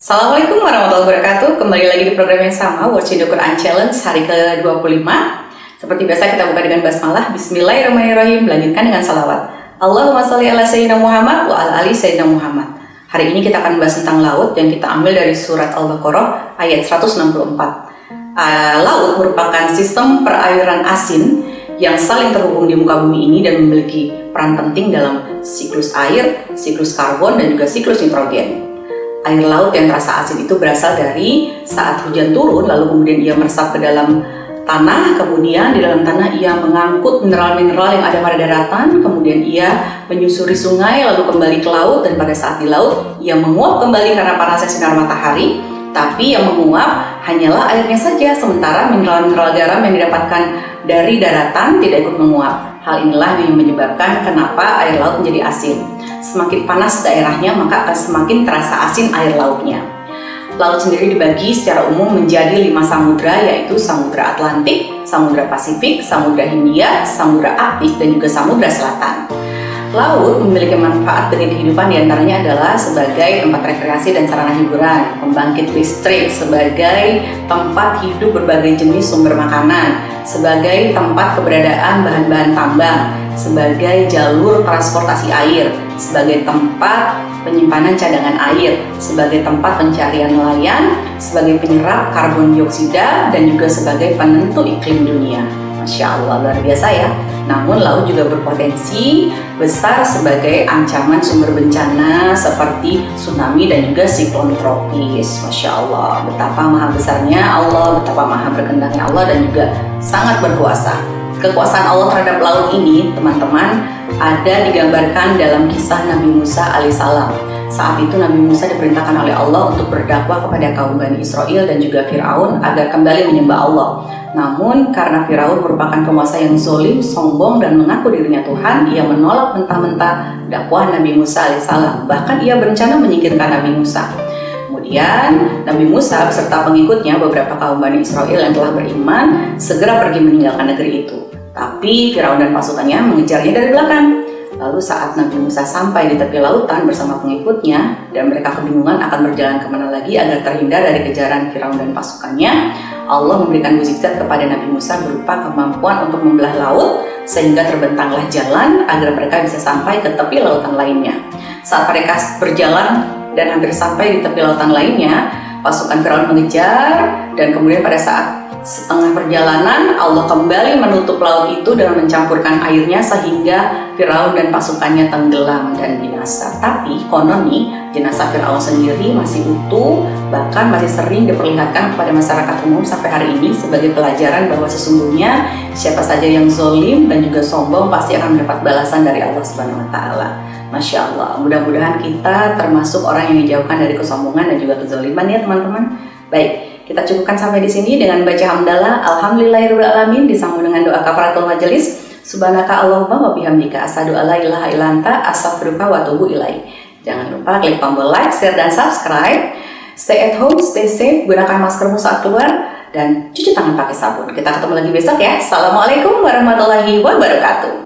Assalamualaikum warahmatullahi wabarakatuh. Kembali lagi di program yang sama, Watching the Quran Challenge hari ke-25. Seperti biasa kita buka dengan basmalah. Bismillahirrahmanirrahim. Melanjutkan dengan salawat. Allahumma sholli ala sayyidina Muhammad wa ala ali sayyidina Muhammad. Hari ini kita akan bahas tentang laut yang kita ambil dari surat Al-Baqarah ayat 164. Laut merupakan sistem perairan asin yang saling terhubung di muka bumi ini dan memiliki peran penting dalam siklus air, siklus karbon, dan juga siklus nitrogen. Air laut yang terasa asin itu berasal dari saat hujan turun, lalu kemudian ia meresap ke dalam tanah, kemudian di dalam tanah ia mengangkut mineral-mineral yang ada pada daratan, kemudian ia menyusuri sungai, lalu kembali ke laut, dan pada saat di laut ia menguap kembali karena panasnya sinar matahari, tapi yang menguap hanyalah airnya saja, sementara mineral-mineral garam yang didapatkan dari daratan tidak ikut menguap. Hal inilah yang menyebabkan kenapa air laut menjadi asin. Semakin panas daerahnya, maka akan semakin terasa asin air lautnya. Laut sendiri dibagi secara umum menjadi 5 samudra, yaitu Samudra Atlantik, Samudra Pasifik, Samudra Hindia, Samudra Arktik, dan juga Samudra Selatan. Laut memiliki manfaat bagi kehidupan, diantaranya adalah sebagai tempat rekreasi dan sarana hiburan, pembangkit listrik, sebagai tempat hidup berbagai jenis sumber makanan, sebagai tempat keberadaan bahan-bahan tambang, sebagai jalur transportasi air, sebagai tempat penyimpanan cadangan air, sebagai tempat pencarian nelayan, sebagai penyerap karbon dioksida, dan juga sebagai penentu iklim dunia. Masya Allah, luar biasa ya. Namun laut juga berpotensi besar sebagai ancaman sumber bencana seperti tsunami dan juga siklon tropis. Masya Allah, betapa maha besarnya Allah, betapa maha berkehendaknya Allah, dan juga sangat berkuasa. Kekuasaan Allah terhadap laut ini, teman-teman, ada digambarkan dalam kisah Nabi Musa alaihissalam. Saat itu Nabi Musa diperintahkan oleh Allah untuk berdakwah kepada kaum Bani Israel dan juga Fir'aun agar kembali menyembah Allah. Namun karena Fir'aun merupakan penguasa yang zolim, sombong, dan mengaku dirinya Tuhan, ia menolak mentah-mentah dakwah Nabi Musa alaihissalam. Bahkan ia berencana menyingkirkan Nabi Musa. Kemudian Nabi Musa beserta pengikutnya, beberapa kaum Bani Israel yang telah beriman, segera pergi meninggalkan negeri itu. Tapi Firaun dan pasukannya mengejarnya dari belakang. Lalu saat Nabi Musa sampai di tepi lautan bersama pengikutnya dan mereka kebingungan akan berjalan kemana lagi agar terhindar dari kejaran Firaun dan pasukannya, Allah memberikan mukjizat kepada Nabi Musa berupa kemampuan untuk membelah laut sehingga terbentanglah jalan agar mereka bisa sampai ke tepi lautan lainnya. Saat mereka berjalan dan hampir sampai di tepi lautan lainnya, pasukan Firaun mengejar, dan kemudian pada saat setengah perjalanan Allah kembali menutup laut itu dengan mencampurkan airnya sehingga Firaun dan pasukannya tenggelam dan binasa. Tapi konon nih, jenazah Firaun sendiri masih utuh, bahkan masih sering diperlihatkan kepada masyarakat umum sampai hari ini sebagai pelajaran bahwa sesungguhnya siapa saja yang zolim dan juga sombong pasti akan mendapat balasan dari Allah Subhanahu wa Ta'ala. Masya Allah, mudah-mudahan kita termasuk orang yang dijauhkan dari kesombongan dan juga kezoliman ya teman-teman. Baik, kita cukupkan sampai di sini dengan baca hamdalah alhamdulillahirabbil alamin disambung dengan doa kafaratul majelis. Subhanaka Allahumma wa bihamdika asyhadu alla ilaha illa anta astaghfiruka wa atubu ilaik. Jangan lupa klik tombol like, share, dan subscribe. Stay at home, stay safe, gunakan maskermu saat keluar, dan cuci tangan pakai sabun. Kita ketemu lagi besok ya. Assalamualaikum warahmatullahi wabarakatuh.